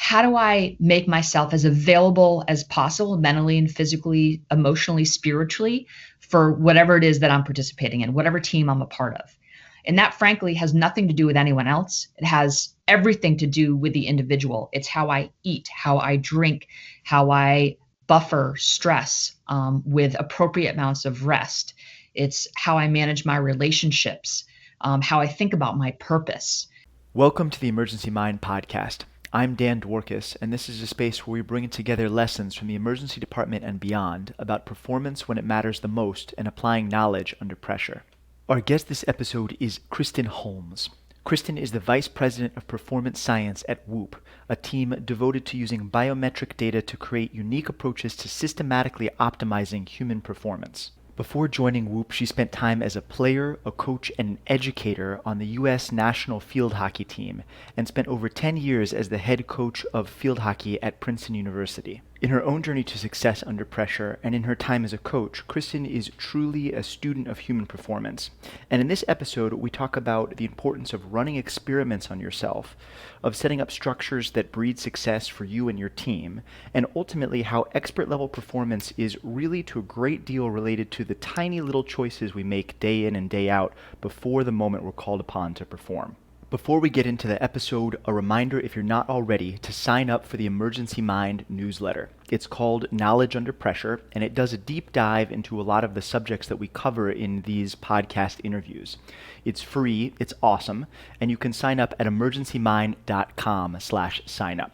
how do I make myself as available as possible, mentally and physically, emotionally, spiritually, for whatever it is that I'm participating in, whatever team I'm a part of. And that, frankly, has nothing to do with anyone else. It has everything to do with the individual. It's how I eat, how I drink, how I buffer stress with appropriate amounts of rest. It's how I manage my relationships, how I think about my purpose. Welcome to the Emergency Mind podcast. I'm Dan Dworkis, and this is a space where we bring together lessons from the emergency department and beyond about performance when it matters the most and applying knowledge under pressure. Our guest this episode is Kristen Holmes. Kristen is the Vice President of Performance Science at Whoop, a team devoted to using biometric data to create unique approaches to systematically optimizing human performance. Before joining Whoop, she spent time as a player, a coach, and an educator on the U.S. national field hockey team, and spent over 10 years as the head coach of field hockey at Princeton University. In her own journey to success under pressure, and in her time as a coach, Kristen is truly a student of human performance. And in this episode, we talk about the importance of running experiments on yourself, of setting up structures that breed success for you and your team, and ultimately how expert-level performance is really to a great deal related to the tiny little choices we make day in and day out before the moment we're called upon to perform. Before we get into the episode, a reminder, if you're not already, to sign up for the Emergency Mind newsletter. It's called Knowledge Under Pressure, and it does a deep dive into a lot of the subjects that we cover in these podcast interviews. It's free, it's awesome, and you can sign up at emergencymind.com/signup.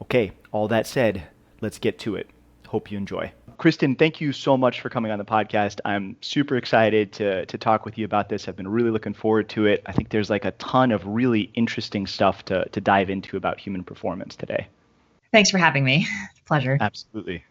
Okay, all that said, let's get to it. Hope you enjoy. Kristen, thank you so much for coming on the podcast. I'm super excited to talk with you about this. I've been really looking forward to it. I think there's like a ton of really interesting stuff to dive into about human performance today. Thanks for having me. It's a pleasure. Absolutely.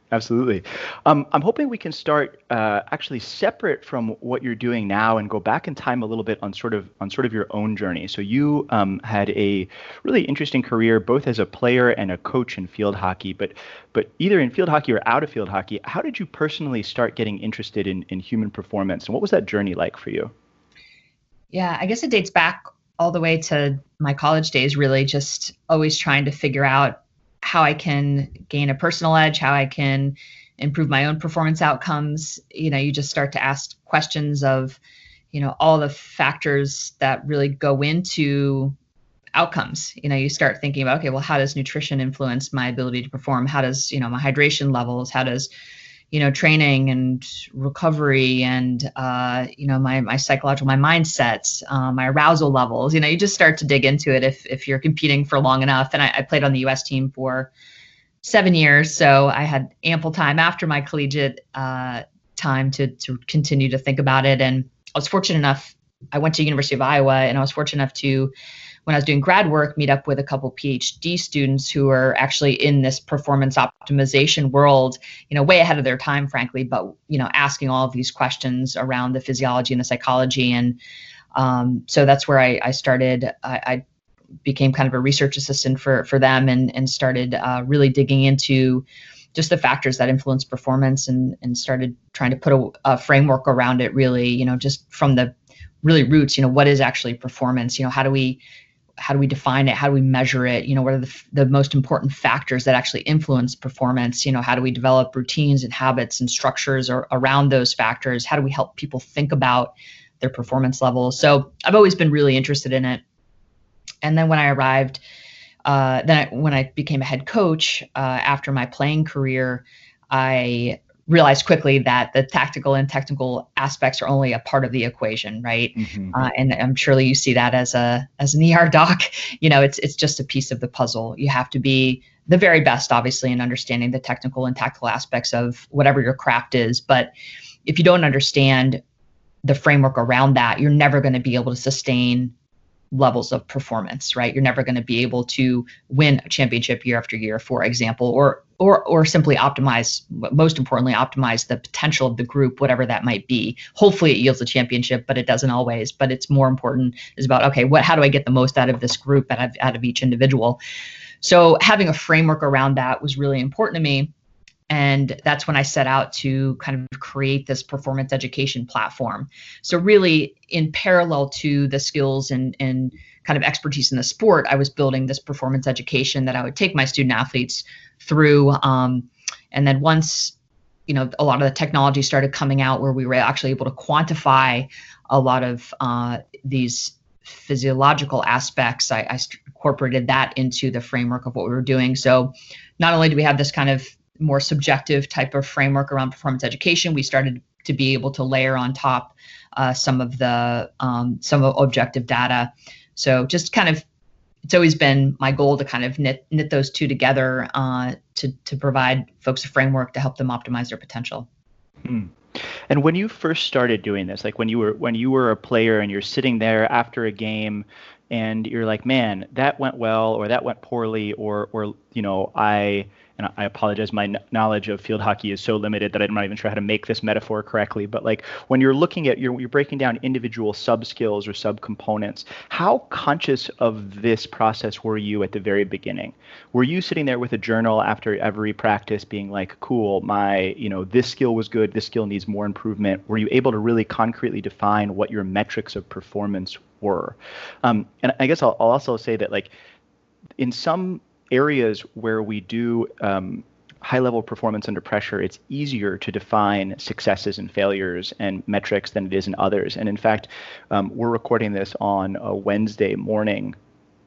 I'm hoping we can start actually separate from what you're doing now and go back in time a little bit on sort of your own journey. So you had a really interesting career, both as a player and a coach in field hockey, but either in field hockey or out of field hockey. How did you personally start getting interested in human performance, and what was that journey like for you? Yeah, I guess it dates back all the way to my college days, really just always trying to figure out how I can gain a personal edge, how I can improve my own performance outcomes. You just start to ask questions of, all the factors that really go into outcomes. You start thinking about, okay, well, how does nutrition influence my ability to perform? How does, my hydration levels, how does, training and recovery and, my psychological, my mindsets, my arousal levels, you just start to dig into it if you're competing for long enough. And I played on the US team for 7 years. So I had ample time after my collegiate time to continue to think about it. And I was fortunate enough, I went to University of Iowa, and I was fortunate enough to, when I was doing grad work, meet up with a couple PhD students who are actually in this performance optimization world, way ahead of their time, frankly, but, asking all of these questions around the physiology and the psychology. And so that's where I started. I became kind of a research assistant for them and started really digging into just the factors that influence performance and started trying to put a framework around it, really, just from the really roots, what is actually performance? How do we define it? How do we measure it? What are the most important factors that actually influence performance? How do we develop routines and habits and structures around those factors? How do we help people think about their performance levels? So I've always been really interested in it. And then when I arrived, when I became a head coach after my playing career, I realized quickly that the tactical and technical aspects are only a part of the equation, right? Mm-hmm. And I'm surely you see that as an ER doc. It's just a piece of the puzzle. You have to be the very best, obviously, in understanding the technical and tactical aspects of whatever your craft is. But if you don't understand the framework around that, you're never going to be able to sustain levels of performance, right? You're never going to be able to win a championship year after year, for example, or simply most importantly, optimize the potential of the group, whatever that might be. Hopefully it yields a championship, but it doesn't always. But it's more important is about, okay, how do I get the most out of this group, out of each individual? So having a framework around that was really important to me. And that's when I set out to kind of create this performance education platform. So really in parallel to the skills and kind of expertise in the sport, I was building this performance education that I would take my student athletes through. And then once, a lot of the technology started coming out where we were actually able to quantify a lot of these physiological aspects, I incorporated that into the framework of what we were doing. So not only do we have this kind of more subjective type of framework around performance education, we started to be able to layer on top some of objective data. So just kind of, it's always been my goal to kind of knit those two together to provide folks a framework to help them optimize their potential. And when you first started doing this, like when you were a player and you're sitting there after a game and you're like, man, that went well or that went poorly, or I apologize, my knowledge of field hockey is so limited that I'm not even sure how to make this metaphor correctly. But like when you're looking at, you're breaking down individual subskills or subcomponents, how conscious of this process were you at the very beginning? Were you sitting there with a journal after every practice being like, cool, this skill was good, this skill needs more improvement? Were you able to really concretely define what your metrics of performance were? And I guess I'll also say that like in some areas where we do high-level performance under pressure, it's easier to define successes and failures and metrics than it is in others. And in fact, we're recording this on a Wednesday morning.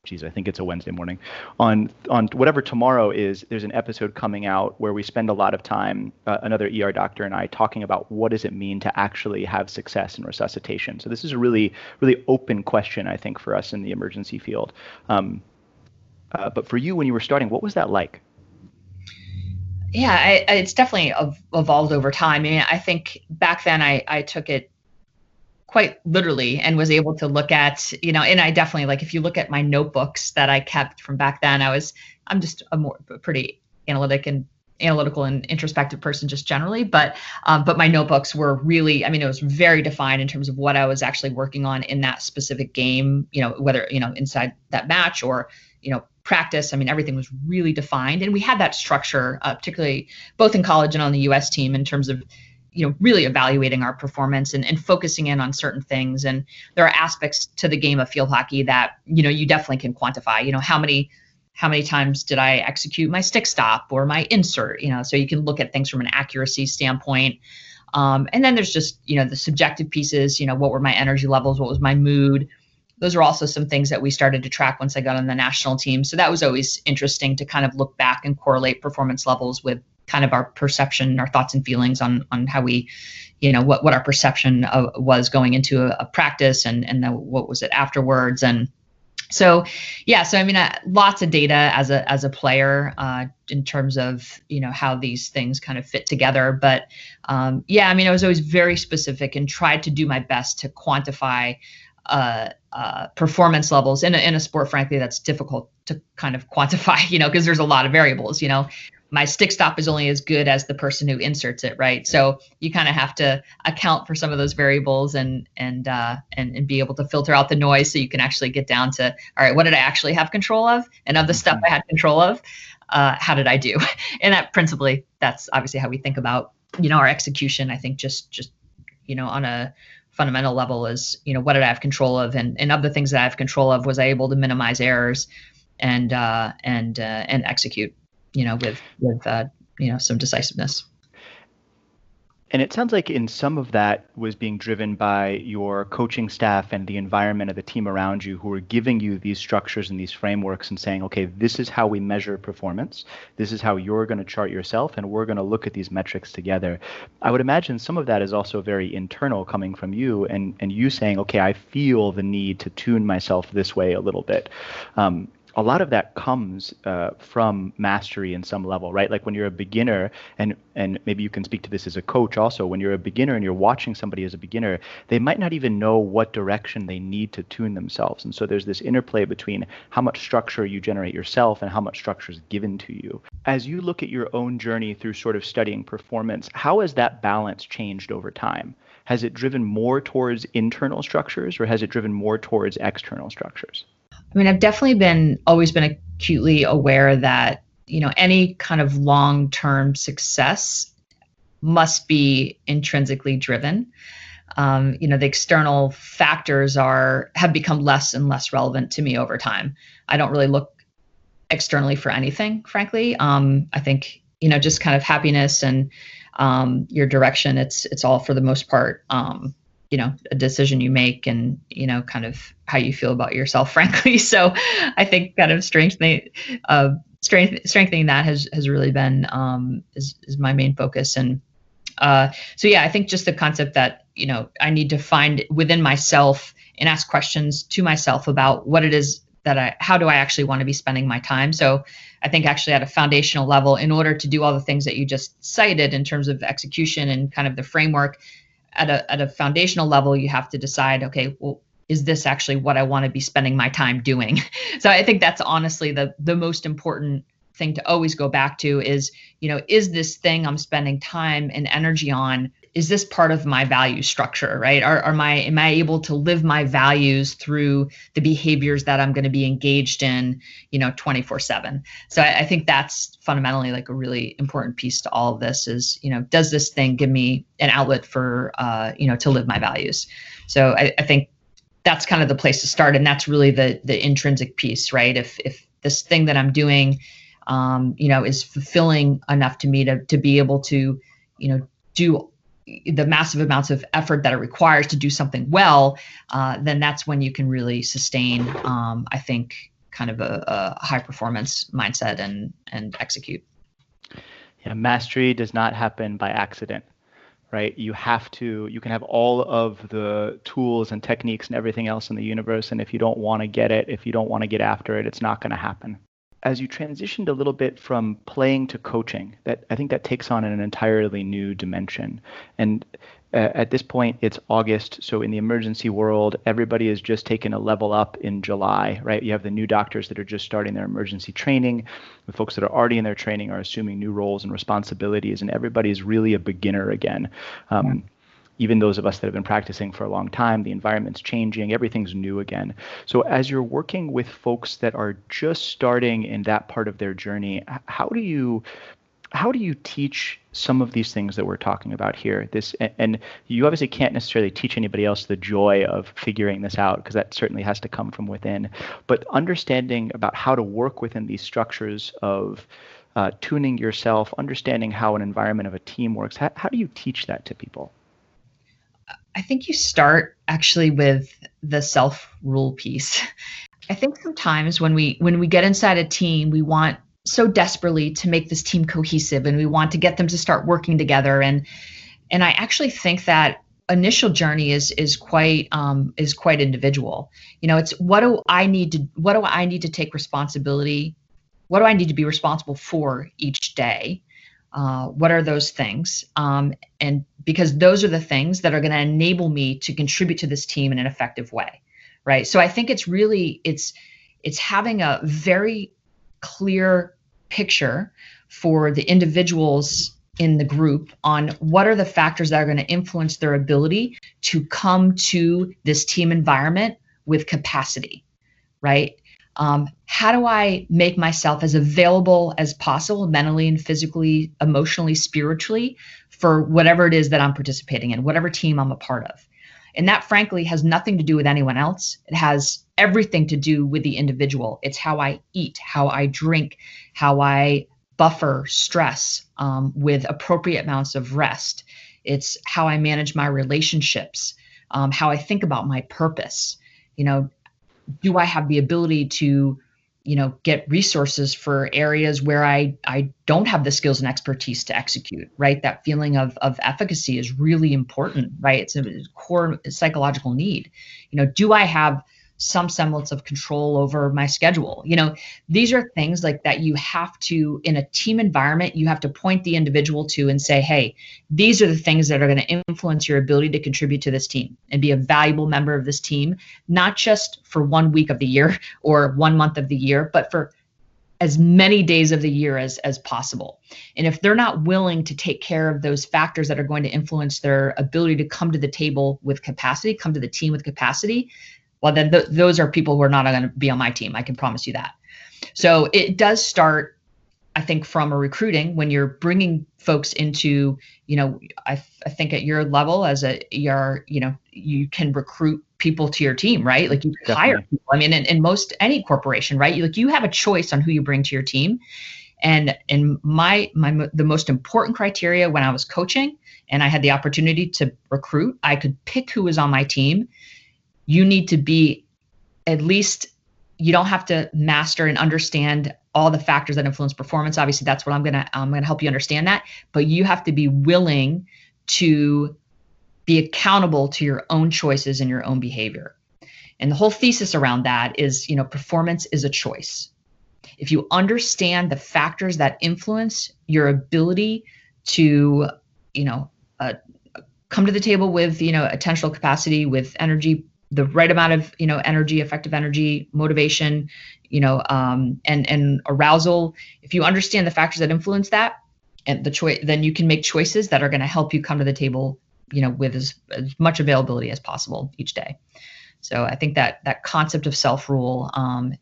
I think it's a Wednesday morning. On whatever tomorrow is, there's an episode coming out where we spend a lot of time, another ER doctor and I, talking about what does it mean to actually have success in resuscitation. So this is a really, really open question, I think, for us in the emergency field. But for you, when you were starting, what was that like? Yeah, it's definitely evolved over time. I mean, I think back then I took it quite literally and was able to look at, and I definitely, like, if you look at my notebooks that I kept from back then, I'm just a pretty analytical and introspective person just generally, but my notebooks were really, it was very defined in terms of what I was actually working on in that specific game, whether, inside that match or, practice. Everything was really defined. And we had that structure, particularly both in college and on the US team, in terms of, really evaluating our performance and focusing in on certain things. And there are aspects to the game of field hockey that, you definitely can quantify, how many times did I execute my stick stop or my insert, so you can look at things from an accuracy standpoint. And then there's just, the subjective pieces, what were my energy levels? What was my mood? Those are also some things that we started to track once I got on the national team. So that was always interesting to kind of look back and correlate performance levels with kind of our perception, our thoughts and feelings on how we, what our perception was going into a practice and then what was it afterwards. And so, yeah, lots of data as a player in terms of, how these things kind of fit together. But I was always very specific and tried to do my best to quantify performance levels in a sport, frankly, that's difficult to kind of quantify, because there's a lot of variables. My stick stop is only as good as the person who inserts it, right? So you kind of have to account for some of those variables and be able to filter out the noise so you can actually get down to, all right, what did I actually have control of? And of the stuff I had control of, how did I do? And that's obviously how we think about, our execution. I think just on a fundamental level is, what did I have control of? And of the things that I have control of, was I able to minimize errors and execute, with some decisiveness. And it sounds like in some of that was being driven by your coaching staff and the environment of the team around you, who were giving you these structures and these frameworks and saying, okay, this is how we measure performance. This is how you're going to chart yourself, and we're going to look at these metrics together. I would imagine some of that is also very internal, coming from you and you saying, okay, I feel the need to tune myself this way a little bit. A lot of that comes from mastery in some level, right? Like when you're a beginner, and maybe you can speak to this as a coach also, when you're a beginner and you're watching somebody as a beginner, they might not even know what direction they need to tune themselves. And so there's this interplay between how much structure you generate yourself and how much structure is given to you. As you look at your own journey through sort of studying performance, how has that balance changed over time? Has it driven more towards internal structures, or has it driven more towards external structures? I've definitely always been acutely aware that any kind of long-term success must be intrinsically driven. The external factors have become less and less relevant to me over time. I don't really look externally for anything, frankly. I think, just kind of happiness and your direction, it's all for the most part, a decision you make and, kind of how you feel about yourself, frankly. So I think kind of strengthening that has really been is my main focus. And so yeah, I think just the concept that, I need to find within myself and ask questions to myself about what it is how do I actually want to be spending my time? So I think actually at a foundational level, in order to do all the things that you just cited in terms of execution and kind of the framework, at a foundational level, you have to decide, okay, well, is this actually what I want to be spending my time doing? So I think that's honestly the most important thing to always go back to is, is this thing I'm spending time and energy on, is this part of my value structure, right? Am I able to live my values through the behaviors that I'm going to be engaged in, 24/7? So I think that's fundamentally like a really important piece to all of this is, does this thing give me an outlet for, to live my values? So I think that's kind of the place to start. And that's really the intrinsic piece, right? If this thing that I'm doing, is fulfilling enough to me to be able to, do the massive amounts of effort that it requires to do something well, then that's when you can really sustain, I think, kind of a high performance mindset and execute. Yeah, mastery does not happen by accident, right? You can have all of the tools and techniques and everything else in the universe, and if you don't want to get it, if you don't want to get after it, it's not going to happen. As you transitioned a little bit from playing to coaching, I think that takes on an entirely new dimension. And at this point, it's August. So in the emergency world, everybody is just taking a level up in July, right? You have the new doctors that are just starting their emergency training. The folks that are already in their training are assuming new roles and responsibilities, and everybody is really a beginner again. Even those of us that have been practicing for a long time, the environment's changing, everything's new again. So as you're working with folks that are just starting in that part of their journey, how do you teach some of these things that we're talking about here? And you obviously can't necessarily teach anybody else the joy of figuring this out, because that certainly has to come from within. But understanding about how to work within these structures of tuning yourself, understanding how an environment of a team works, how do you teach that to people? I think you start actually with the self-rule piece. I think sometimes when we get inside a team, we want so desperately to make this team cohesive, and we want to get them to start working together. And I actually think that initial journey is quite individual. It's what do I need to take responsibility? What do I need to be responsible for each day? What are those things? And because those are the things that are going to enable me to contribute to this team in an effective way, right? So I think it's really, it's having a very clear picture for the individuals in the group on what are the factors that are going to influence their ability to come to this team environment with capacity, right? How do I make myself as available as possible, mentally and physically, emotionally, spiritually, for whatever it is that I'm participating in, whatever team I'm a part of? And that, frankly, has nothing to do with anyone else. It has everything to do with the individual. It's how I eat, how I drink, how I buffer stress with appropriate amounts of rest. It's how I manage my relationships, how I think about my purpose. Do I have the ability to, get resources for areas where I don't have the skills and expertise to execute, right? That feeling of efficacy is really important, right? It's a core psychological need. Do I have some semblance of control over my schedule? These are things like that you have to, in a team environment, you have to point the individual to and say, hey, these are the things that are going to influence your ability to contribute to this team and be a valuable member of this team, not just for 1 week of the year or 1 month of the year, but for as many days of the year as possible. And if they're not willing to take care of those factors that are going to influence their ability to come to the table with capacity, come to the team with capacity, well, then those are people who are not going to be on my team. I can promise you that. So it does start, I think from a recruiting, when you're bringing folks into, I think at your level as you can recruit people to your team, right? Like you can hire people. I mean, in most any corporation, right? You have a choice on who you bring to your team. And in the most important criteria when I was coaching and I had the opportunity to recruit, I could pick who was on my team. You need to be at least, you don't have to master and understand all the factors that influence performance. Obviously, that's what I'm gonna help you understand that. But you have to be willing to be accountable to your own choices and your own behavior. And the whole thesis around that is, performance is a choice. If you understand the factors that influence your ability to, come to the table with, attentional capacity, with energy, the right amount of, energy, effective energy, motivation, and arousal. If you understand the factors that influence that and then you can make choices that are going to help you come to the table, with as much availability as possible each day. So I think that concept of self-rule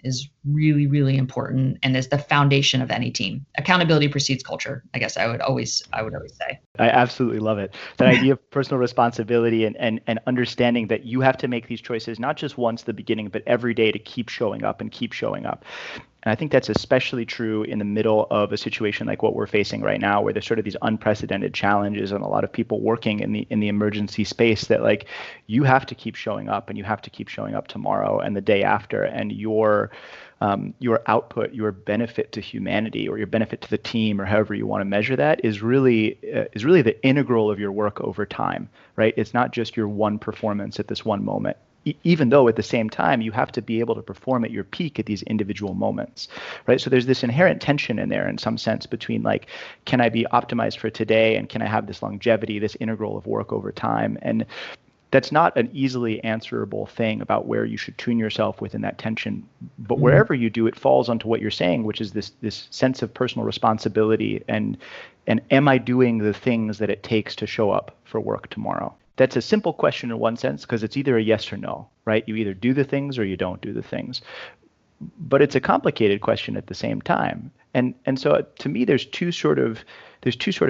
is really, really important and is the foundation of any team. Accountability precedes culture, I guess I would always say. I absolutely love it. That idea of personal responsibility and understanding that you have to make these choices, not just once at the beginning, but every day to keep showing up and keep showing up. And I think that's especially true in the middle of a situation like what we're facing right now, where there's sort of these unprecedented challenges and a lot of people working in the emergency space that like you have to keep showing up and you have to keep showing up tomorrow and the day after, and your output, your benefit to humanity or your benefit to the team or however you want to measure that is really the integral of your work over time, right? It's not just your one performance at this one moment. Even though at the same time you have to be able to perform at your peak at these individual moments, right? So there's this inherent tension in there in some sense between like, can I be optimized for today and can I have this longevity, this integral of work over time? And that's not an easily answerable thing about where you should tune yourself within that tension. But wherever you do, it falls onto what you're saying, which is this sense of personal responsibility and am I doing the things that it takes to show up for work tomorrow? That's a simple question in one sense because it's either a yes or no, right? You either do the things or you don't do the things. But it's a complicated question at the same time. And so to me, there's two sort of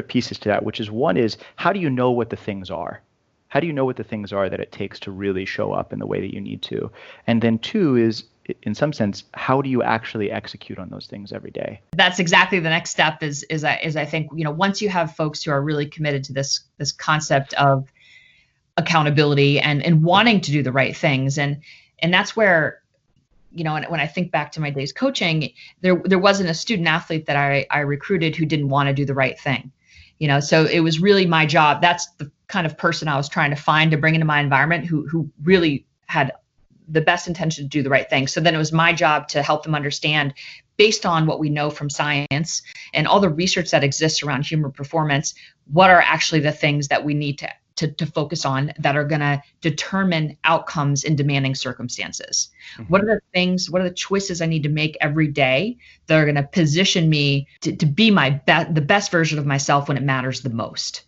pieces to that, which is one is how do you know what the things are? How do you know what the things are that it takes to really show up in the way that you need to? And then two is, in some sense, how do you actually execute on those things every day? That's exactly the next step is I think, once you have folks who are really committed to this concept of accountability and wanting to do the right things. And that's where, when I think back to my days coaching, there wasn't a student athlete that I recruited who didn't want to do the right thing. So it was really my job. That's the kind of person I was trying to find to bring into my environment who really had the best intention to do the right thing. So then it was my job to help them understand, based on what we know from science and all the research that exists around human performance, what are actually the things that we need to focus on that are going to determine outcomes in demanding circumstances. Mm-hmm. What are the choices I need to make every day that are going to position me to be the best version of myself when it matters the most,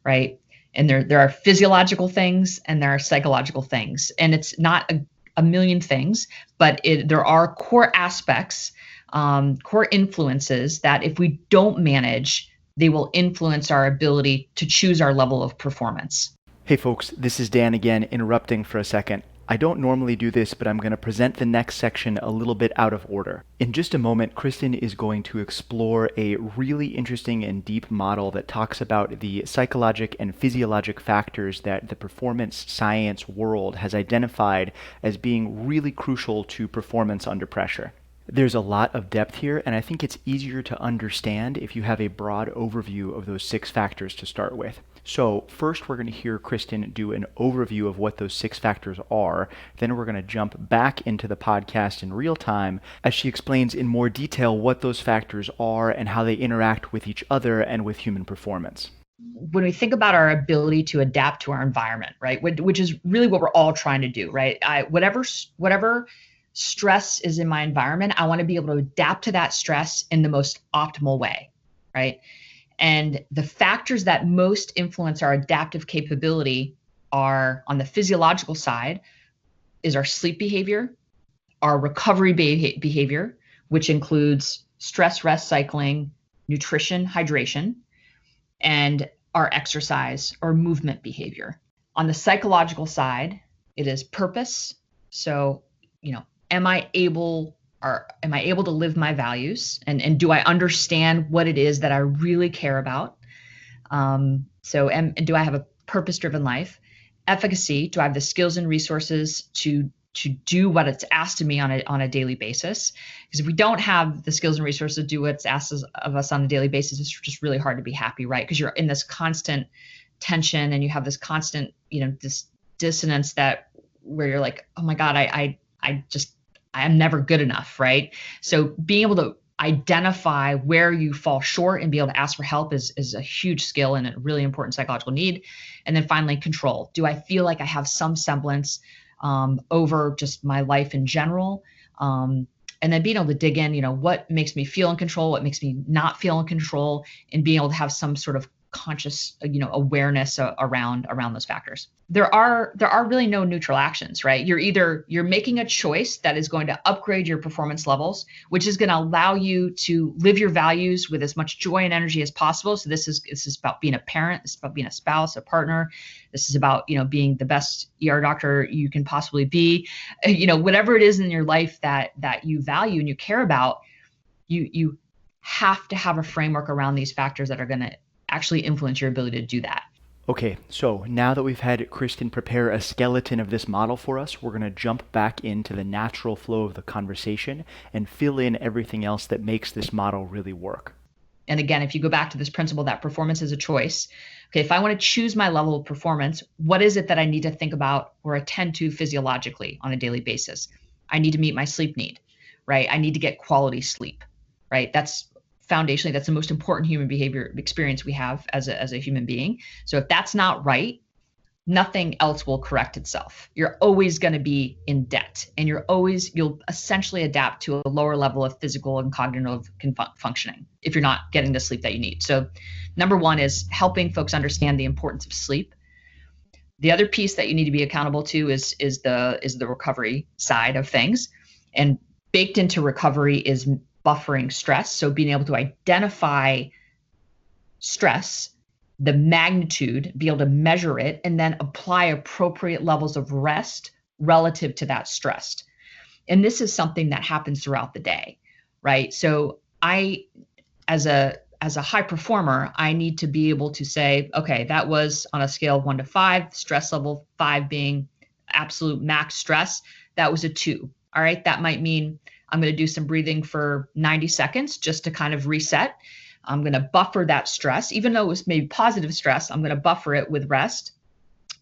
right? And there are physiological things and there are psychological things. And it's not a million things, but there are core aspects, core influences that if we don't manage, they will influence our ability to choose our level of performance. Hey folks, this is Dan again, interrupting for a second. I don't normally do this, but I'm going to present the next section a little bit out of order. In just a moment, Kristen is going to explore a really interesting and deep model that talks about the psychologic and physiologic factors that the performance science world has identified as being really crucial to performance under pressure. There's a lot of depth here, and I think it's easier to understand if you have a broad overview of those 6 factors to start with. So first, we're going to hear Kristen do an overview of what those 6 factors are. Then we're going to jump back into the podcast in real time as she explains in more detail what those factors are and how they interact with each other and with human performance. When we think about our ability to adapt to our environment, right, which is really what we're all trying to do, right? Whatever stress is in my environment, I want to be able to adapt to that stress in the most optimal way, right? And the factors that most influence our adaptive capability are, on the physiological side, is our sleep behavior, our recovery behavior, which includes stress rest cycling, nutrition, hydration, and our exercise or movement behavior. On the psychological side, it is purpose. So, am I able to live my values, and do I understand what it is that I really care about? And do I have a purpose-driven life? Efficacy, do I have the skills and resources to do what it's asked of me on a daily basis? Because if we don't have the skills and resources to do what's asked of us on a daily basis, it's just really hard to be happy, right? Because you're in this constant tension, and you have this constant, this dissonance where you're like, oh my God, I'm never good enough, right? So being able to identify where you fall short and be able to ask for help is a huge skill and a really important psychological need. And then finally, control. Do I feel like I have some semblance over just my life in general? And then being able to dig in, what makes me feel in control, what makes me not feel in control, and being able to have some sort of conscious, awareness around those factors. There are really no neutral actions, right? You're making a choice that is going to upgrade your performance levels, which is going to allow you to live your values with as much joy and energy as possible. So this is about being a parent. This is about being a spouse, a partner. This is about, being the best ER doctor you can possibly be. Whatever it is in your life that you value and you care about, you have to have a framework around these factors that are going to actually influence your ability to do that. Okay, so now that we've had Kristen prepare a skeleton of this model for us, we're going to jump back into the natural flow of the conversation and fill in everything else that makes this model really work. And again, if you go back to this principle that performance is a choice, okay, if I want to choose my level of performance, what is it that I need to think about or attend to physiologically on a daily basis? I need to meet my sleep need, right? I need to get quality sleep, right? That's foundationally, that's the most important human behavior experience we have as a human being. So if that's not right, nothing else will correct itself. You're always going to be in debt, and you'll essentially adapt to a lower level of physical and cognitive functioning if you're not getting the sleep that you need. So number one is helping folks understand the importance of sleep. The other piece that you need to be accountable to is the recovery side of things. And baked into recovery is buffering stress. So being able to identify stress, the magnitude, be able to measure it, and then apply appropriate levels of rest relative to that stress. And this is something that happens throughout the day, right? So as a high performer, I need to be able to say, okay, that was on a scale of 1 to 5, stress level 5 being absolute max stress. That was a 2. All right. That might mean I'm going to do some breathing for 90 seconds just to kind of reset. I'm going to buffer that stress, even though it was maybe positive stress, I'm going to buffer it with rest.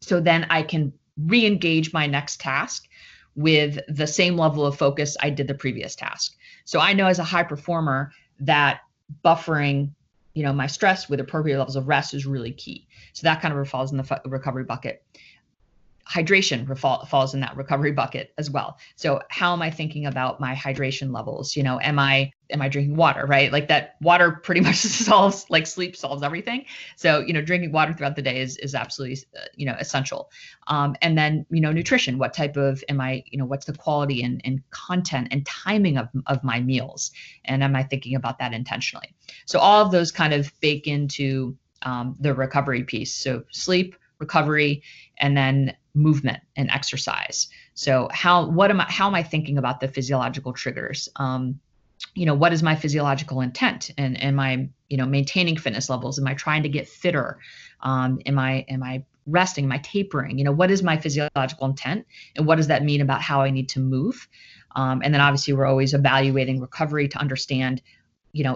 So then I can re-engage my next task with the same level of focus I did the previous task. So I know as a high performer that buffering, my stress with appropriate levels of rest is really key. So that kind of falls in the recovery bucket. Hydration falls in that recovery bucket as well. So how am I thinking about my hydration levels? Am I drinking water, right? Like that water pretty much solves, like sleep solves everything. So, drinking water throughout the day is absolutely, essential. And then, nutrition, what type of, what's the quality and content and timing of my meals? And am I thinking about that intentionally? So all of those kind of bake into the recovery piece. So sleep, recovery, and then movement and exercise. So how am I thinking about the physiological triggers? What is my physiological intent? And am I, maintaining fitness levels? Am I trying to get fitter? Am I resting? Am I tapering? What is my physiological intent? And what does that mean about how I need to move? And then obviously we're always evaluating recovery to understand,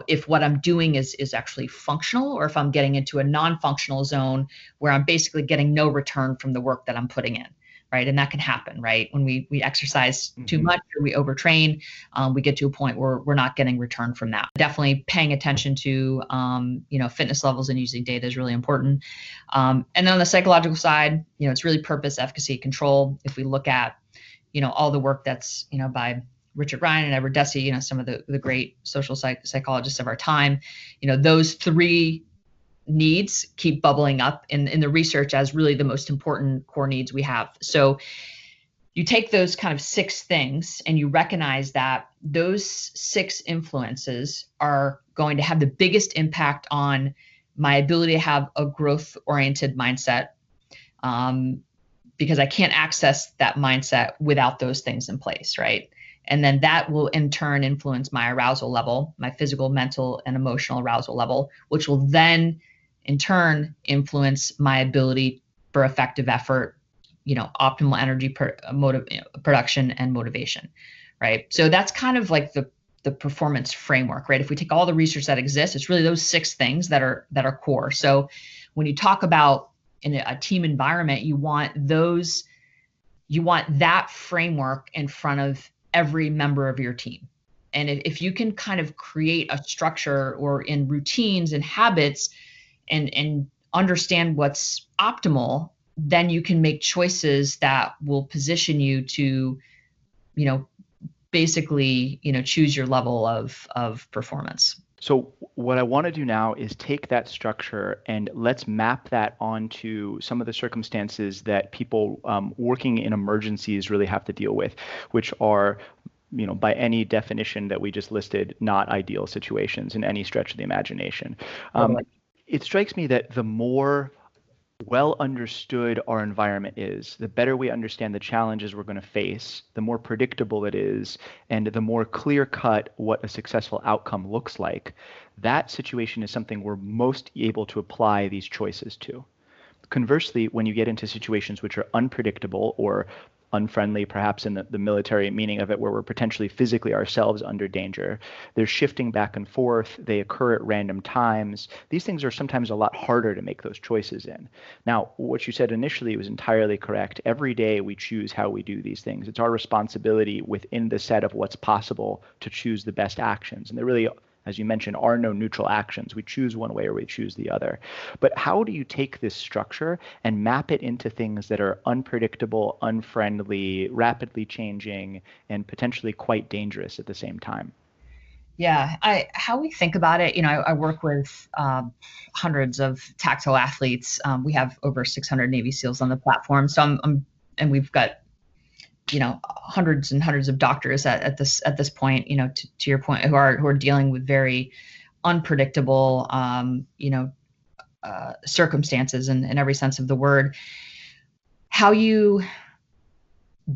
if what I'm doing is actually functional, or if I'm getting into a non-functional zone where I'm basically getting no return from the work that I'm putting in, right? And that can happen, right? When we exercise too much or we overtrain, we get to a point where we're not getting return from that. Definitely paying attention to, fitness levels and using data is really important. And then on the psychological side, it's really purpose, efficacy, control. If we look at, all the work that's, by Richard Ryan and Edward Deci, some of the great social psychologists of our time, those three needs keep bubbling up in the research as really the most important core needs we have. So you take those kind of 6 things and you recognize that those 6 influences are going to have the biggest impact on my ability to have a growth oriented mindset, because I can't access that mindset without those things in place, right? And then that will in turn influence my arousal level, my physical, mental, and emotional arousal level, which will then in turn influence my ability for effective effort, optimal energy production and motivation, right? So that's kind of like the performance framework, right? If we take all the research that exists, it's really those 6 things that are core. So when you talk about in a team environment, you want that framework in front of every member of your team. And if you can kind of create a structure or in routines and habits and understand what's optimal, then you can make choices that will position you to, basically, choose your level of performance. So what I want to do now is take that structure and let's map that onto some of the circumstances that people working in emergencies really have to deal with, which are, by any definition that we just listed, not ideal situations in any stretch of the imagination. It strikes me that the more well understood our environment is, the better we understand the challenges we're going to face, the more predictable it is, and the more clear cut what a successful outcome looks like. That situation is something we're most able to apply these choices to. Conversely, when you get into situations which are unpredictable or unfriendly, perhaps in the military meaning of it, where we're potentially physically ourselves under danger, they're shifting back and forth, they occur at random times. These things are sometimes a lot harder to make those choices in. Now, what you said initially was entirely correct. Every day we choose how we do these things. It's our responsibility within the set of what's possible to choose the best actions. And there really, as you mentioned, are no neutral actions. We choose one way or we choose the other. But how do you take this structure and map it into things that are unpredictable, unfriendly, rapidly changing, and potentially quite dangerous at the same time? Yeah, how we think about it, I work with hundreds of tactile athletes. We have over 600 Navy SEALs on the platform. So and we've got hundreds and hundreds of doctors at this point, to your point, who are dealing with very unpredictable, circumstances in every sense of the word. How you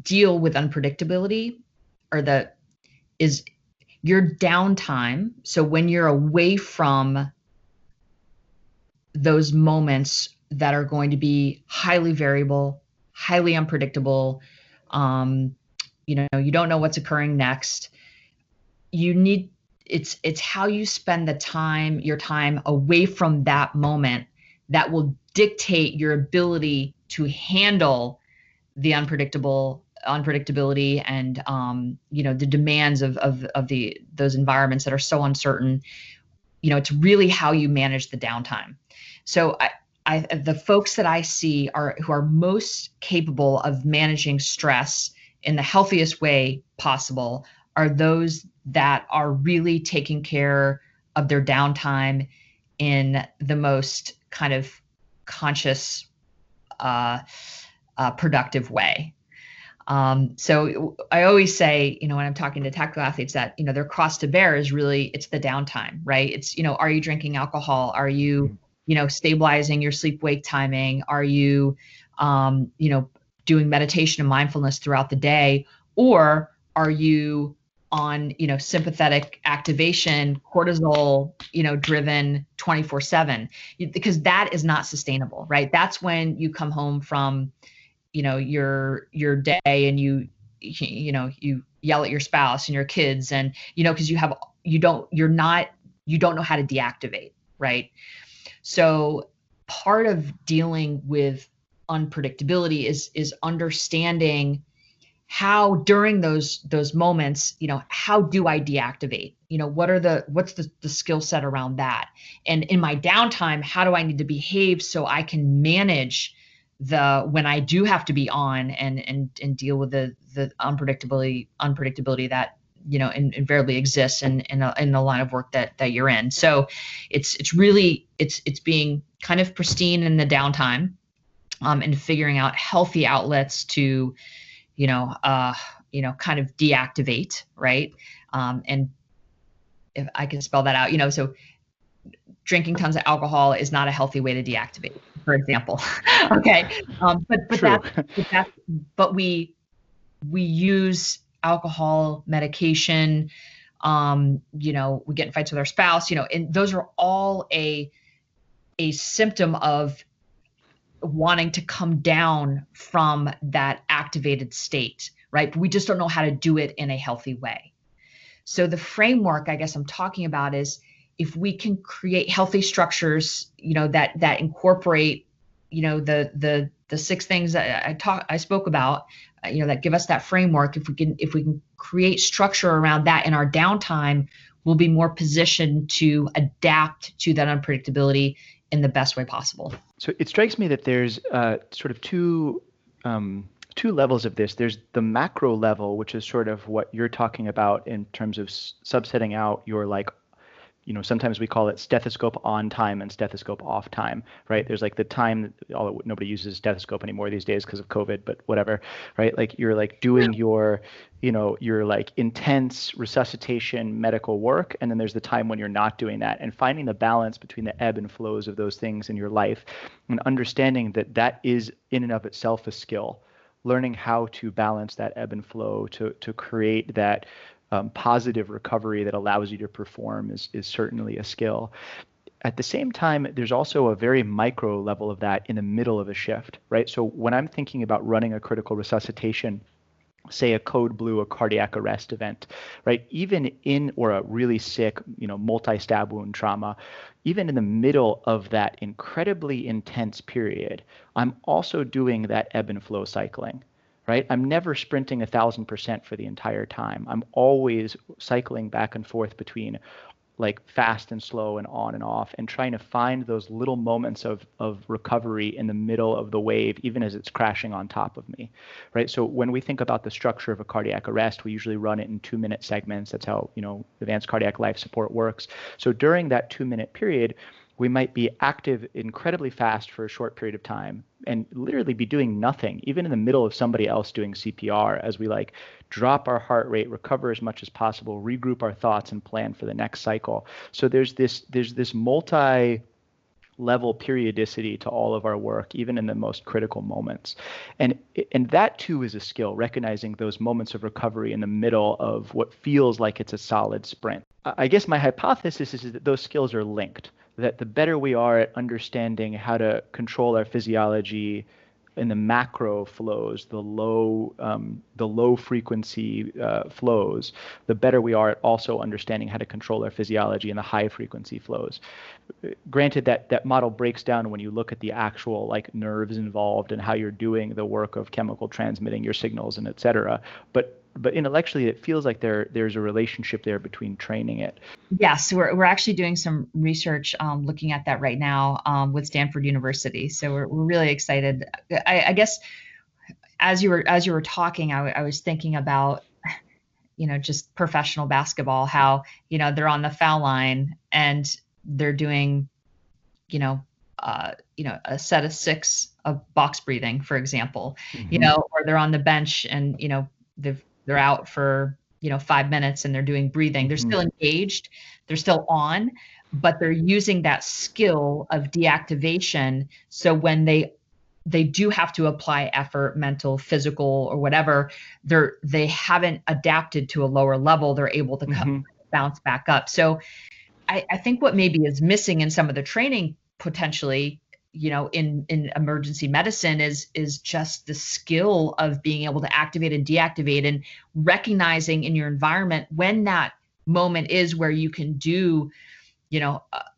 deal with unpredictability is your downtime. So when you're away from those moments that are going to be highly variable, highly unpredictable, you don't know what's occurring next. It's how you spend your time away from that moment that will dictate your ability to handle the unpredictability and the demands of those environments that are so uncertain. It's really how you manage the downtime. So the folks that I see who are most capable of managing stress in the healthiest way possible are those that are really taking care of their downtime in the most kind of conscious, productive way. So I always say, when I'm talking to tactical athletes that, their cross to bear is really, it's the downtime, right? It's, are you drinking alcohol? Are you, stabilizing your sleep-wake timing? Are you, doing meditation and mindfulness throughout the day? Or are you on, sympathetic activation, cortisol, driven 24/7? Because that is not sustainable, right? That's when you come home from, your day and you yell at your spouse and your kids and, because you don't know how to deactivate, right? So part of dealing with unpredictability is understanding how during those moments, how do I deactivate? What's the skill set around that? And in my downtime, how do I need to behave so I can manage when I do have to be on and deal with the unpredictability that invariably exists in the line of work that you're in. So it's really being kind of pristine in the downtime, and figuring out healthy outlets to kind of deactivate, right? And if I can spell that out, so drinking tons of alcohol is not a healthy way to deactivate, for example. Okay. True. But we use alcohol, medication, we get in fights with our spouse, and those are all a symptom of wanting to come down from that activated state, right? But we just don't know how to do it in a healthy way. So the framework I guess I'm talking about is if we can create healthy structures, that incorporate, the 6 things that I spoke about, that give us that framework. If we can create structure around that in our downtime, we'll be more positioned to adapt to that unpredictability in the best way possible. So it strikes me that there's sort of two levels of this. There's the macro level, which is sort of what you're talking about in terms of subsetting out your sometimes we call it stethoscope on time and stethoscope off time, right? There's like the time, although nobody uses stethoscope anymore these days because of COVID, but whatever, right? Like you're like doing your like intense resuscitation medical work. And then there's the time when you're not doing that, and finding the balance between the ebb and flows of those things in your life, and understanding that is in and of itself a skill. Learning how to balance that ebb and flow to create that positive recovery that allows you to perform is certainly a skill. At the same time, there's also a very micro level of that in the middle of a shift, right? So when I'm thinking about running a critical resuscitation, say a code blue, a cardiac arrest event, right? Even or a really sick, multi-stab wound trauma, even in the middle of that incredibly intense period, I'm also doing that ebb and flow cycling. Right? I'm never sprinting 1,000% for the entire time. I'm always cycling back and forth between like fast and slow and on and off, and trying to find those little moments of recovery in the middle of the wave, even as it's crashing on top of me, right? So when we think about the structure of a cardiac arrest, we usually run it in 2-minute segments. That's how, advanced cardiac life support works. So during that 2-minute period, we might be active incredibly fast for a short period of time and literally be doing nothing, even in the middle of somebody else doing CPR, as we like drop our heart rate, recover as much as possible, regroup our thoughts, and plan for the next cycle. So there's this multi-level periodicity to all of our work, even in the most critical moments. And that too is a skill, recognizing those moments of recovery in the middle of what feels like it's a solid sprint. I guess my hypothesis is that those skills are linked, that the better we are at understanding how to control our physiology in the macro flows, the low frequency flows, the better we are at also understanding how to control our physiology in the high frequency flows. Granted, that model breaks down when you look at the actual like nerves involved and how you're doing the work of chemical transmitting your signals and et cetera. But intellectually, it feels like there's a relationship there between training it. Yes, we're actually doing some research looking at that right now with Stanford University. So we're really excited. I guess as you were talking, I was thinking about just professional basketball, how they're on the foul line and they're doing a set of 6 of box breathing, for example, or they're on the bench and they're out for 5 minutes and they're doing breathing. They're still engaged, they're still on, but they're using that skill of deactivation. So when they do have to apply effort, mental, physical, or whatever, they haven't adapted to a lower level. They're able to bounce back up. So I think what maybe is missing in some of the training potentially, in emergency medicine is just the skill of being able to activate and deactivate, and recognizing in your environment when that moment is where you can do,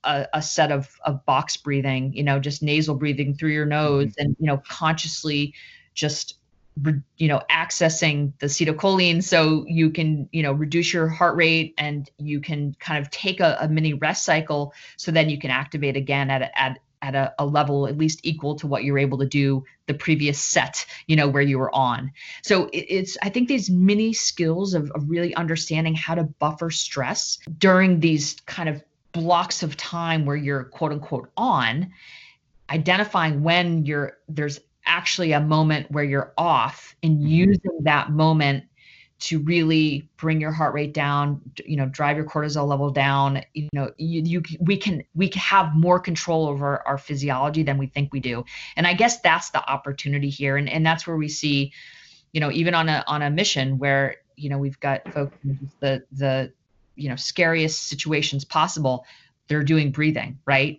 a set of box breathing, just nasal breathing through your nose, and, consciously just, accessing the acetylcholine so you can, reduce your heart rate, and you can kind of take a mini rest cycle, so then you can activate again at a level at least equal to what you're able to do the previous set, where you were on. So I think these mini skills of really understanding how to buffer stress during these kind of blocks of time where you're quote unquote on, identifying when there's actually a moment where you're off, and using that moment to really bring your heart rate down, drive your cortisol level down. We can have more control over our physiology than we think we do. And I guess that's the opportunity here. And that's where we see, even on a mission where, we've got folks in the scariest situations possible, they're doing breathing, right?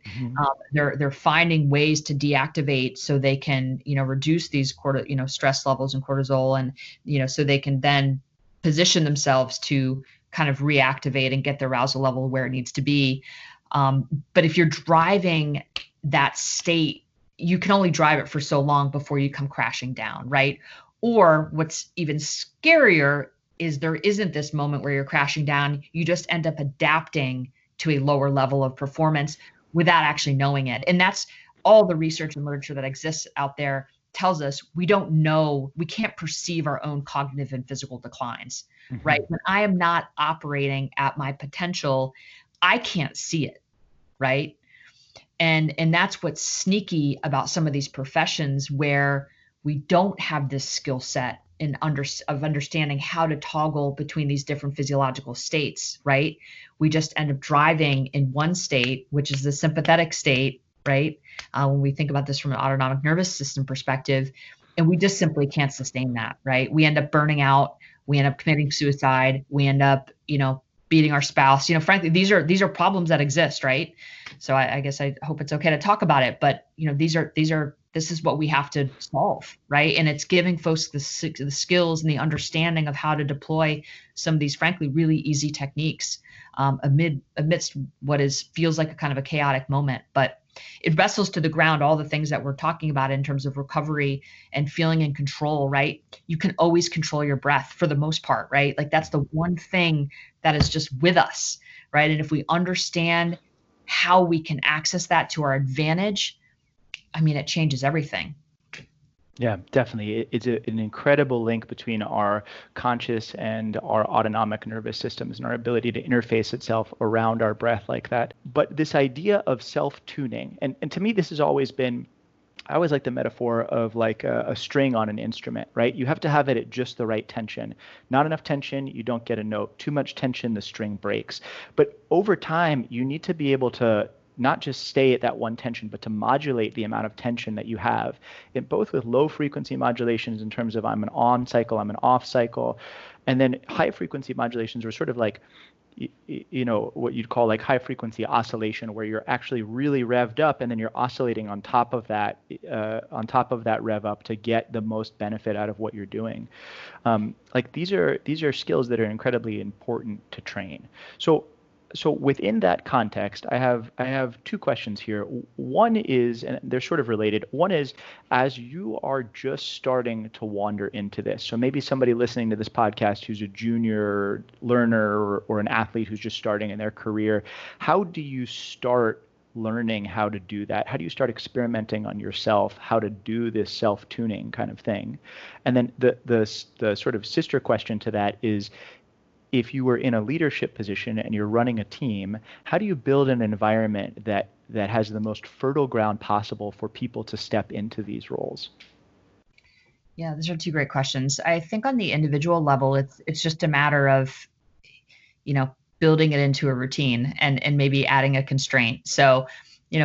They're finding ways to deactivate so they can, reduce these stress levels and cortisol, and, so they can then position themselves to kind of reactivate and get their arousal level where it needs to be. But if you're driving that state, you can only drive it for so long before you come crashing down, right? Or what's even scarier is there isn't this moment where you're crashing down. You just end up adapting to a lower level of performance without actually knowing it. And that's all the research and literature that exists out there tells us. We don't know, we can't perceive our own cognitive and physical declines, right? When I am not operating at my potential, I can't see it, right? And that's what's sneaky about some of these professions where we don't have this skill set of understanding how to toggle between these different physiological states, right? We just end up driving in one state, which is the sympathetic state, right? When we think about this from an autonomic nervous system perspective, and we just simply can't sustain that, right? We end up burning out, we end up committing suicide, we end up, beating our spouse. Frankly, these are problems that exist, right? So I guess I hope it's okay to talk about it, but this is what we have to solve, right? And it's giving folks the skills and the understanding of how to deploy some of these, frankly, really easy techniques amidst what feels like a kind of a chaotic moment. But it wrestles to the ground all the things that we're talking about in terms of recovery and feeling in control, right? You can always control your breath for the most part, right? Like that's the one thing that is just with us, right? And if we understand how we can access that to our advantage, it changes everything. Yeah, definitely. It's an incredible link between our conscious and our autonomic nervous systems and our ability to interface itself around our breath like that. But this idea of self-tuning, and to me, this has always been, I always like the metaphor of like a string on an instrument, right? You have to have it at just the right tension. Not enough tension, you don't get a note. Too much tension, the string breaks. But over time, you need to be able to not just stay at that one tension, but to modulate the amount of tension that you have, in both with low frequency modulations in terms of I'm an on cycle, I'm an off cycle, and then high frequency modulations are sort of like, what you'd call like high frequency oscillation, where you're actually really revved up and then you're oscillating on top of that rev up to get the most benefit out of what you're doing. Like these are skills that are incredibly important to train. So within that context, I have two questions here. One is, and they're sort of related. One is, as you are just starting to wander into this, so maybe somebody listening to this podcast who's a junior learner or an athlete who's just starting in their career, how do you start learning how to do that? How do you start experimenting on yourself, how to do this self-tuning kind of thing? And then the sort of sister question to that is, if you were in a leadership position and you're running a team, how do you build an environment that has the most fertile ground possible for people to step into these roles? Yeah, those are two great questions. I think on the individual level, it's just a matter of, building it into a routine and maybe adding a constraint. So,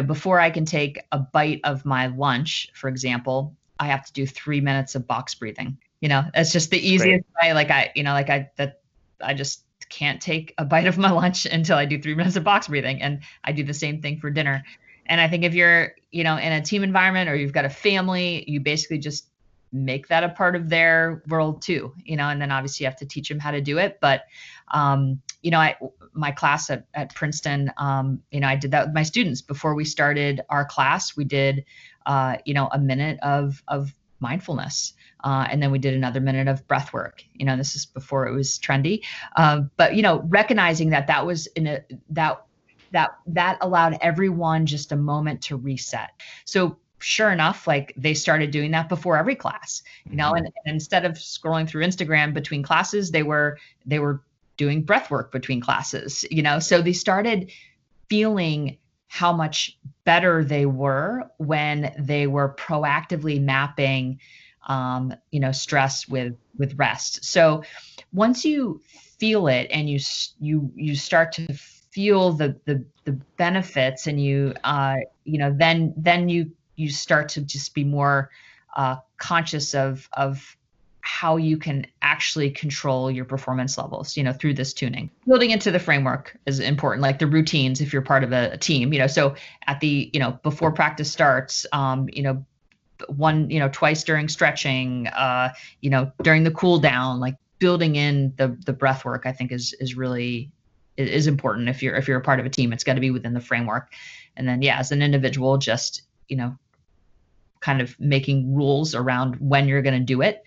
before I can take a bite of my lunch, for example, I have to do 3 minutes of box breathing. That's just the easiest way. I just can't take a bite of my lunch until I do 3 minutes of box breathing. And I do the same thing for dinner. And I think if you're, in a team environment or you've got a family, you basically just make that a part of their world too, and then obviously you have to teach them how to do it. But, my class at Princeton, I did that with my students. Before we started our class, we did, a minute of mindfulness. And then we did another minute of breath work. This is before it was trendy. But, recognizing that was that allowed everyone just a moment to reset. So sure enough, like they started doing that before every class, and instead of scrolling through Instagram between classes, they were doing breath work between classes, so they started feeling how much better they were when they were proactively mapping, stress with rest. So once you feel it and you start to feel the benefits, and then you start to just be more conscious of how you can actually control your performance levels, through this tuning. Building into the framework is important, like the routines if you're part of a team, so at the, before practice starts, twice during stretching, during the cool down, like building in the breath work, I think is really is important. If you're a part of a team, it's got to be within the framework. And then, as an individual, just, kind of making rules around when you're going to do it,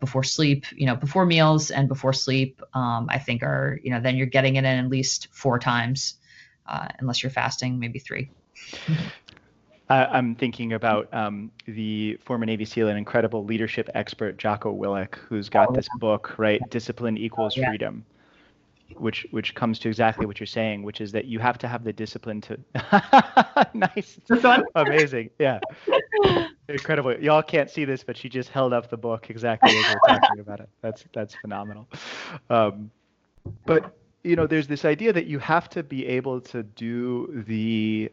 before sleep, before meals and before sleep, I think are, then you're getting it in at least 4 times, unless you're fasting, maybe 3. I'm thinking about the former Navy SEAL and incredible leadership expert, Jocko Willink, who's got this book, right? Discipline Equals Freedom, which comes to exactly what you're saying, which is that you have to have the discipline to nice. Amazing. Yeah. Incredible. Y'all can't see this, but she just held up the book exactly as we're talking about it. That's phenomenal. But there's this idea that you have to be able to do the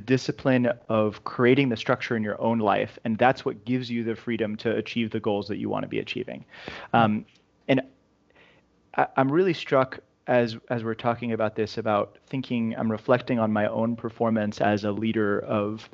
discipline of creating the structure in your own life, and that's what gives you the freedom to achieve the goals that you want to be achieving. And I'm really struck as we're talking about this, about thinking, I'm reflecting on my own performance as a leader of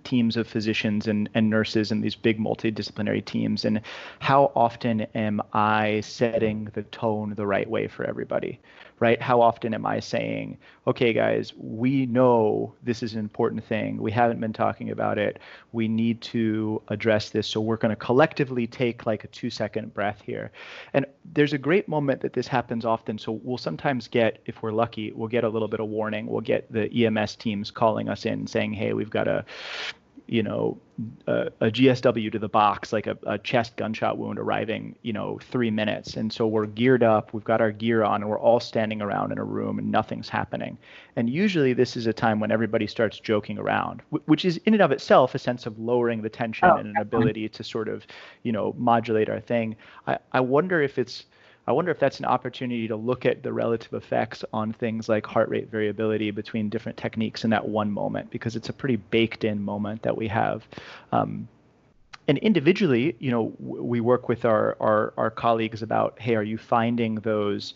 teams of physicians and nurses and these big multidisciplinary teams, and how often am I setting the tone the right way for everybody, right? How often am I saying, okay, guys, we know this is an important thing. We haven't been talking about it. We need to address this. So we're going to collectively take like a 2-second breath here. And there's a great moment that this happens often. So we'll sometimes get, if we're lucky, we'll get a little bit of warning. We'll get the EMS teams calling us in saying, hey, we've got a GSW to the box, like a chest gunshot wound arriving, 3 minutes. And so we're geared up, we've got our gear on, and we're all standing around in a room and nothing's happening. And usually this is a time when everybody starts joking around, which is in and of itself a sense of lowering the tension and an ability to sort of, modulate our thing. I wonder if that's an opportunity to look at the relative effects on things like heart rate variability between different techniques in that one moment, because it's a pretty baked in moment that we have. And individually, we work with our colleagues about, hey, are you finding those,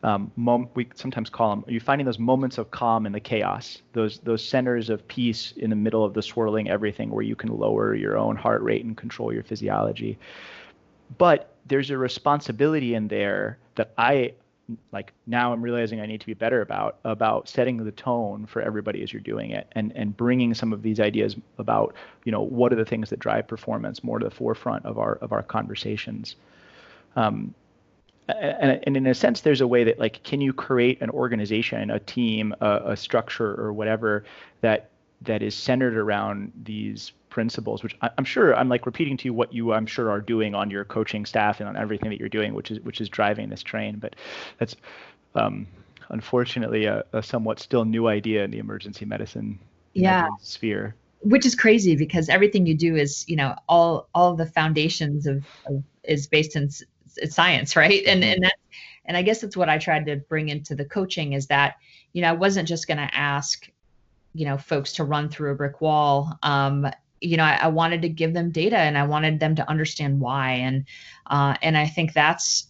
we sometimes call them, are you finding those moments of calm in the chaos, those centers of peace in the middle of the swirling everything, where you can lower your own heart rate and control your physiology? But there's a responsibility in there that now I'm realizing I need to be better about setting the tone for everybody as you're doing it, and bringing some of these ideas about, what are the things that drive performance more to the forefront of our conversations. And in a sense, there's a way that, can you create an organization, a team, a structure or whatever that is centered around these principles, which I'm sure I'm repeating to you what you, I'm sure, are doing on your coaching staff and on everything that you're doing, which is driving this train. But that's unfortunately a somewhat still new idea in the emergency medicine sphere. Which is crazy, because everything you do is, all of the foundations of is based in science, right? And I guess that's what I tried to bring into the coaching, is that, I wasn't just going to ask, folks to run through a brick wall. I wanted to give them data, and I wanted them to understand why. And I think that's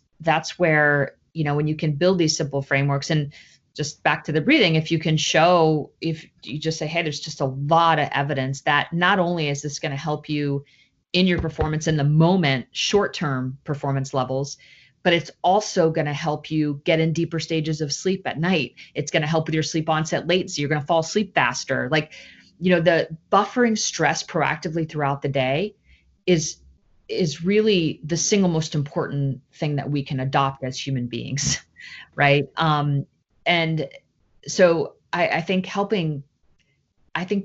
where, when you can build these simple frameworks, and just back to the breathing, if you can show, if you just say, hey, there's just a lot of evidence that not only is this going to help you in your performance in the moment, short-term performance levels, but it's also going to help you get in deeper stages of sleep at night. It's going to help with your sleep onset latency. You're going to fall asleep faster. The buffering stress proactively throughout the day is really the single most important thing that we can adopt as human beings, right? And so I think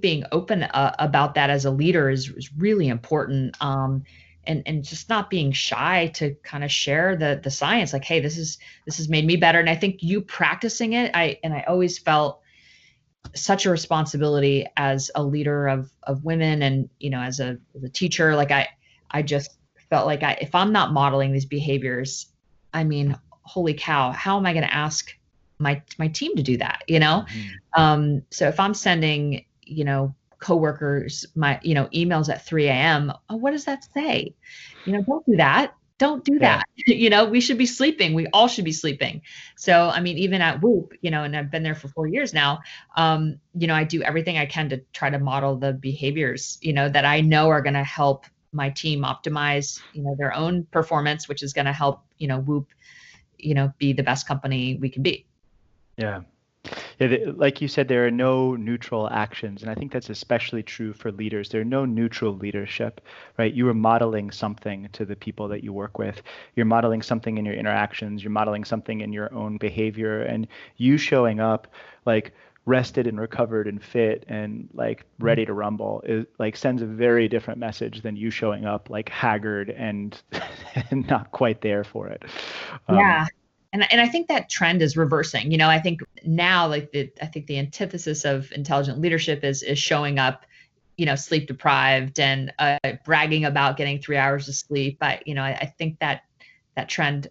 being open about that as a leader is really important. And just not being shy to kind of share the science, like, hey, this has made me better. And I think you practicing it, I always felt, such a responsibility as a leader of women, and as a teacher. Like I just felt like if I'm not modeling these behaviors, I mean, holy cow, how am I going to ask my team to do that? So if I'm sending coworkers my emails at 3 a.m., what does that say? Don't do that. Don't do that. We should be sleeping. We all should be sleeping. So, I mean, even at Whoop, and I've been there for 4 years now, I do everything I can to try to model the behaviors, that I know are going to help my team optimize, their own performance, which is going to help, Whoop, be the best company we can be. Yeah. Like you said, there are no neutral actions. And I think that's especially true for leaders. There are no neutral leadership, right? You are modeling something to the people that you work with. You're modeling something in your interactions. You're modeling something in your own behavior. And you showing up like rested and recovered and fit and like ready to rumble is like sends a very different message than you showing up like haggard and, and not quite there for it. Yeah. And I think that trend is reversing. I think now, like I think the antithesis of intelligent leadership is showing up, sleep deprived and bragging about getting 3 hours of sleep. But I think that trend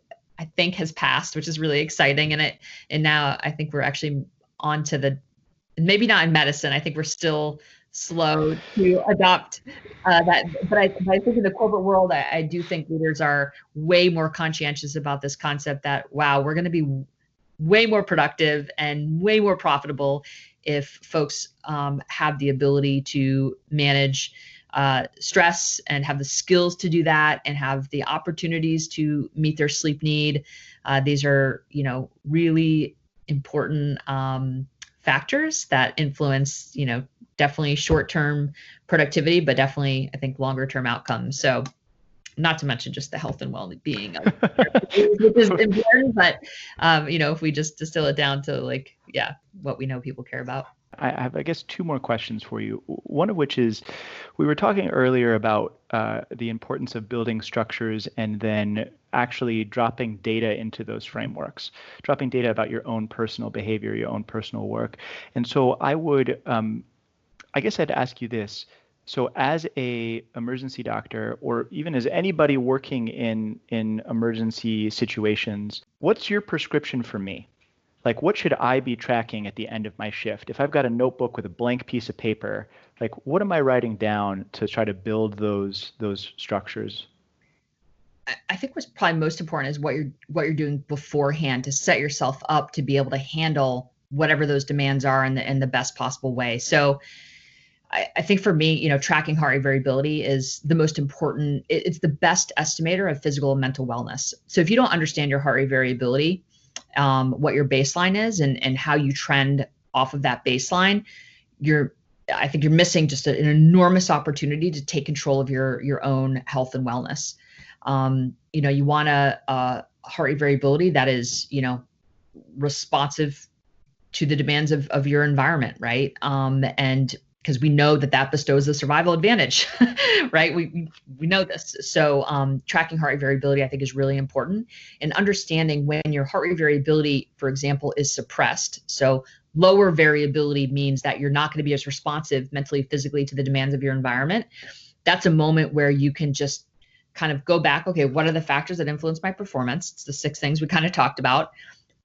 has passed, which is really exciting. And now I think we're actually on to maybe not in medicine. I think we're still slow to adopt that. But I think in the corporate world, I do think leaders are way more conscientious about this concept that, wow, we're going to be way more productive and way more profitable if folks have the ability to manage stress and have the skills to do that and have the opportunities to meet their sleep need. These are, really important factors that influence, definitely short-term productivity, but definitely I think longer-term outcomes. So not to mention just the health and well-being of which is important, but if we just distill it down to what we know people care about. I have, I guess, two more questions for you. One of which is, we were talking earlier about the importance of building structures and then actually dropping data into those frameworks, dropping data about your own personal behavior, your own personal work. And so I would, I guess I'd ask you this. So as a emergency doctor, or even as anybody working in emergency situations, what's your prescription for me? Like, what should I be tracking at the end of my shift? If I've got a notebook with a blank piece of paper, like, what am I writing down to try to build those structures? I think what's probably most important is what you're doing beforehand to set yourself up to be able to handle whatever those demands are in the best possible way. So I think for me, tracking heart rate variability is the most important. It's the best estimator of physical and mental wellness. So if you don't understand your heart rate variability, what your baseline is and how you trend off of that baseline, I think you're missing just an enormous opportunity to take control of your own health and wellness. You want a heart rate variability that is, responsive to the demands of your environment, right? And because we know that bestows a survival advantage, right? We know this. So tracking heart rate variability, I think, is really important. And understanding when your heart rate variability, for example, is suppressed. So lower variability means that you're not going to be as responsive mentally, physically to the demands of your environment. That's a moment where you can just kind of go back. Okay, what are the factors that influence my performance? It's the 6 things we kind of talked about.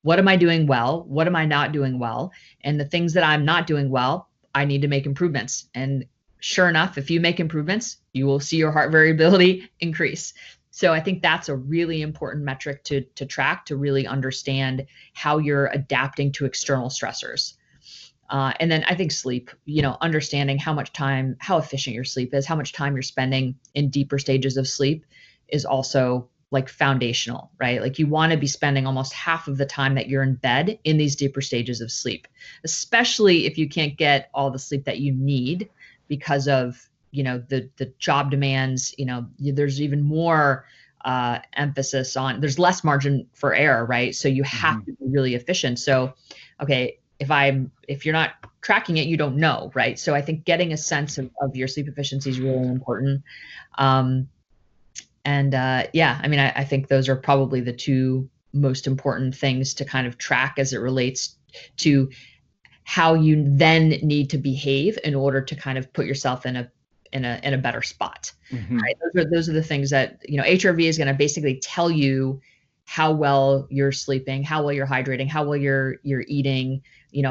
What am I doing well? What am I not doing well? And the things that I'm not doing well, I need to make improvements. And sure enough, if you make improvements, you will see your heart variability increase. So I think that's a really important metric to track, to really understand how you're adapting to external stressors. And then I think sleep, understanding how efficient your sleep is, how much time you're spending in deeper stages of sleep is also like foundational, right? Like you want to be spending almost half of the time that you're in bed in these deeper stages of sleep, especially if you can't get all the sleep that you need because of, the job demands. There's even more emphasis on, there's less margin for error, right? So you have to be really efficient. So, okay, if you're not tracking it, you don't know, right? So I think getting a sense of your sleep efficiency is really important. I think those are probably the 2 most important things to kind of track as it relates to how you then need to behave in order to kind of put yourself in a better spot. Right? Those are the things that, HRV is going to basically tell you how well you're sleeping, how well you're hydrating, how well you're eating,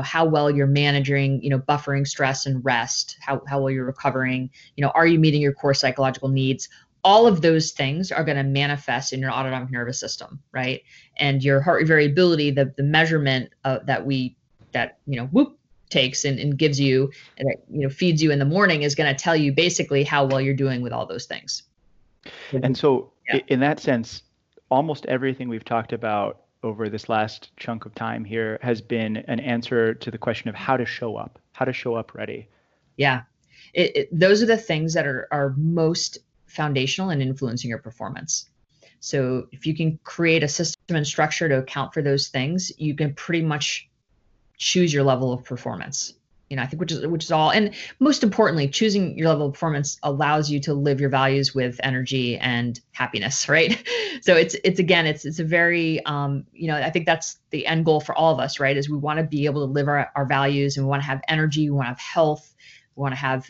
how well you're managing, buffering stress and rest, how well you're recovering, are you meeting your core psychological needs? All of those things are going to manifest in your autonomic nervous system, right? And your heart rate variability, the measurement that Whoop takes and gives you, and feeds you in the morning, is going to tell you basically how well you're doing with all those things. And so in that sense, almost everything we've talked about over this last chunk of time here has been an answer to the question of how to show up ready. Yeah. Those are the things that are most foundational in influencing your performance. So if you can create a system and structure to account for those things, you can pretty much choose your level of performance. I think which is all, and most importantly, choosing your level of performance allows you to live your values with energy and happiness, right? So it's a very, I think that's the end goal for all of us, right? Is we want to be able to live our values, and we want to have energy, we want to have health, we want to have,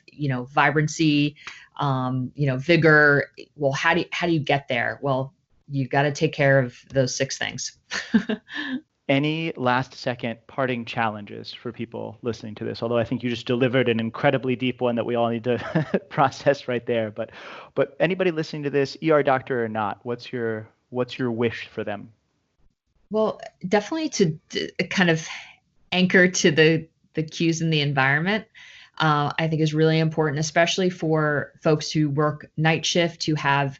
vibrancy, vigor. Well, how do you get there? Well, you got to take care of those 6 things. Any last second parting challenges for people listening to this? Although I think you just delivered an incredibly deep one that we all need to process right there. But anybody listening to this, ER doctor or not, what's your wish for them? Well, definitely to kind of anchor to the cues in the environment, I think is really important, especially for folks who work night shift, who have,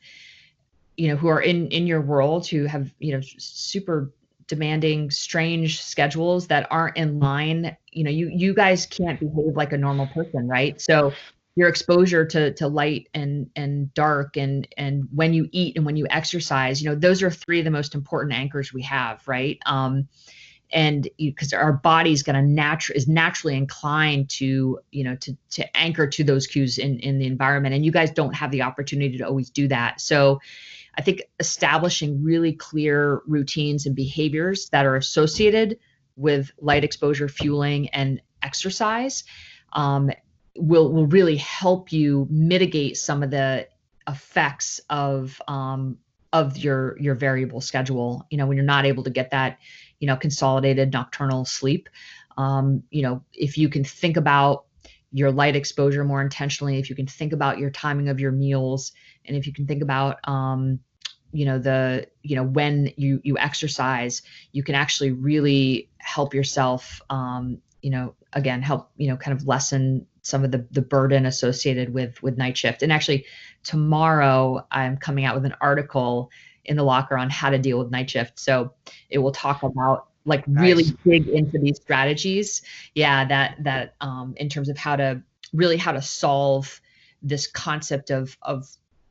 who are in your world, who have, super demanding, strange schedules that aren't in line. You guys can't behave like a normal person, right? So your exposure to light and dark and when you eat and when you exercise, those are 3 of the most important anchors we have, right? And because our body's going to is naturally inclined to to anchor to those cues in the environment, and you guys don't have the opportunity to always do that. So I think establishing really clear routines and behaviors that are associated with light exposure, fueling, and exercise will really help you mitigate some of the effects of your variable schedule. When you're not able to get that, consolidated nocturnal sleep. If you can think about your light exposure more intentionally, if you can think about your timing of your meals, and if you can think about when you exercise, you can actually really help yourself again help kind of lessen some of the burden associated with night shift. And actually tomorrow I'm coming out with an article in the locker on how to deal with night shift, so it will talk about really dig into these strategies. That in terms of how to solve this concept of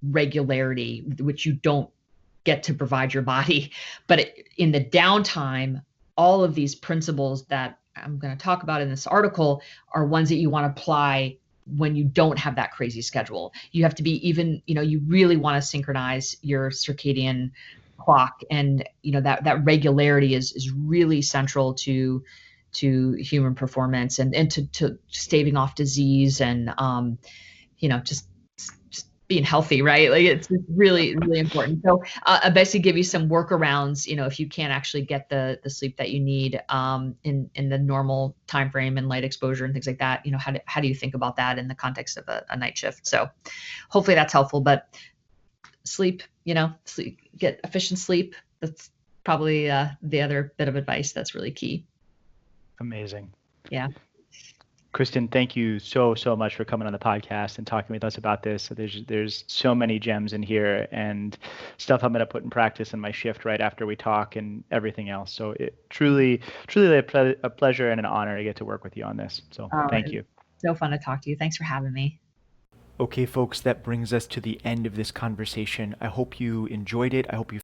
regularity, which you don't get to provide your body. But in the downtime, all of these principles that I'm going to talk about in this article are ones that you want to apply when you don't have that crazy schedule. You have to be you really want to synchronize your circadian clock, and that regularity is really central to human performance and to staving off disease and just being healthy, right? It's really, really important. So I basically give you some workarounds, if you can't actually get the sleep that you need in the normal time frame and light exposure and things like that. How do you think about that in the context of a night shift? So hopefully that's helpful. But sleep, get efficient sleep. That's probably the other bit of advice that's really key. Amazing. Yeah. Kristen, thank you so much for coming on the podcast and talking with us about this. There's so many gems in here and stuff I'm going to put in practice in my shift right after we talk and everything else. So it truly a pleasure and an honor to get to work with you on this. So thank you. So fun to talk to you. Thanks for having me. Okay, folks, that brings us to the end of this conversation. I hope you enjoyed it. I hope you